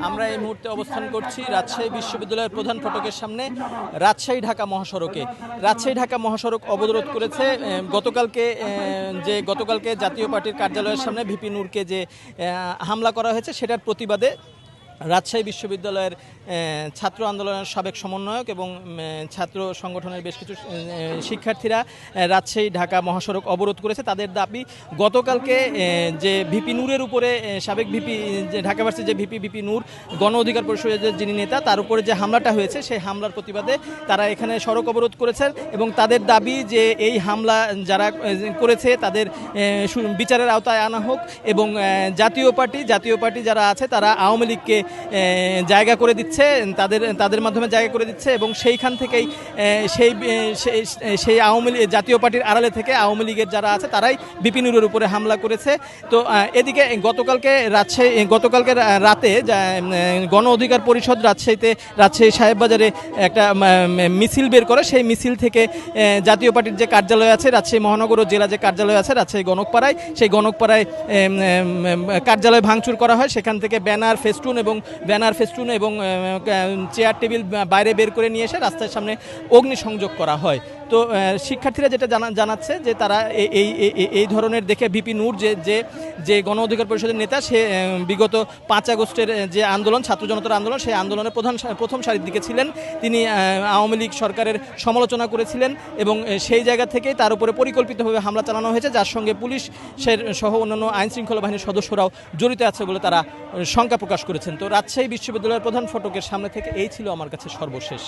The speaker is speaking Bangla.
আমরা এই মুহূর্তে অবস্থান করছি রাজশাহী বিশ্ববিদ্যালয়ের প্রধান ফটকের সামনে। রাজশাহী ঢাকা মহাসড়কে রাজশাহী ঢাকা মহাসড়ক অবরোধ করেছে গতকালকে জাতীয় পার্টির কার্যালয়ের সামনে ভিপি নূরকে যে হামলা করা হয়েছে সেটার প্রতিবাদে রাজশাহী বিশ্ববিদ্যালয়ের ছাত্র আন্দোলনের সাবেক সমন্বয়ক এবং ছাত্র সংগঠনের বেশ কিছু শিক্ষার্থীরা রাজশাহী ঢাকা মহাসড়ক অবরোধ করেছে। তাদের দাবি, গতকালকে যে ভিপি নূরের উপরে সাবেক ভিপি যে ঢাকা ভার্সিটির যে ভিপি নূর গণ অধিকার পরিষদের যিনি নেতা, তার উপরে যে হামলাটা হয়েছে সেই হামলার প্রতিবাদে তারা এখানে সড়ক অবরোধ করেছেন এবং তাদের দাবি যে এই হামলা যারা করেছে তাদের বিচারের আওতায় আনা হোক এবং জাতীয় পার্টি যারা আছে তারা আওয়ামী লীগকে জায়গা করে দিচ্ছে, তাদের মাধ্যমে জায়গা করে দিচ্ছে এবং সেইখান থেকেই সেই আওয়ামী লীগ জাতীয় পার্টির আড়ালে থেকে আওয়ামী লীগের যারা আছে তারাই ভিপি নূরের উপরে হামলা করেছে। তো এদিকে গতকালকে রাতে গণ অধিকার পরিষদ রাজশাহী সাহেববাজারে একটা মিছিল বের করে। সেই মিছিল থেকে জাতীয় পার্টির যে কার্যালয় আছে রাজশাহী মহানগর ও জেলা যে কার্যালয় আছে রাজশাহী গণকপাড়ায়, সেই গণকপাড়ায় কার্যালয় ভাঙচুর করা হয়। সেখান থেকে ব্যানার ফেস্টুন এবং চেয়ার টেবিল বাইরে বের করে নিয়ে এসে রাস্তার সামনে অগ্নিসংযোগ করা হয়। তো শিক্ষার্থীরা যেটা জানাচ্ছে যে তারা এই ধরনের দেখে ভিপি নূর যে গণ অধিকার পরিষদের নেতা, সে বিগত 5 আগস্টের যে আন্দোলন, ছাত্র জনতার আন্দোলন, সেই আন্দোলনের প্রথম সারির দিকে ছিলেন। তিনি আওয়ামী লীগ সরকারের সমালোচনা করেছিলেন এবং সেই জায়গা থেকেই তার উপরে পরিকল্পিতভাবে হামলা চালানো হয়েছে, যার সঙ্গে পুলিশের সহ অন্যান্য আইনশৃঙ্খলা বাহিনীর সদস্যরাও জড়িত আছে বলে তারা শঙ্কা প্রকাশ করেছেন। তো রাজশাহী বিশ্ববিদ্যালয়ের প্রধান ফটকের সামনে থেকে এই ছিল আমার কাছে সর্বশেষ।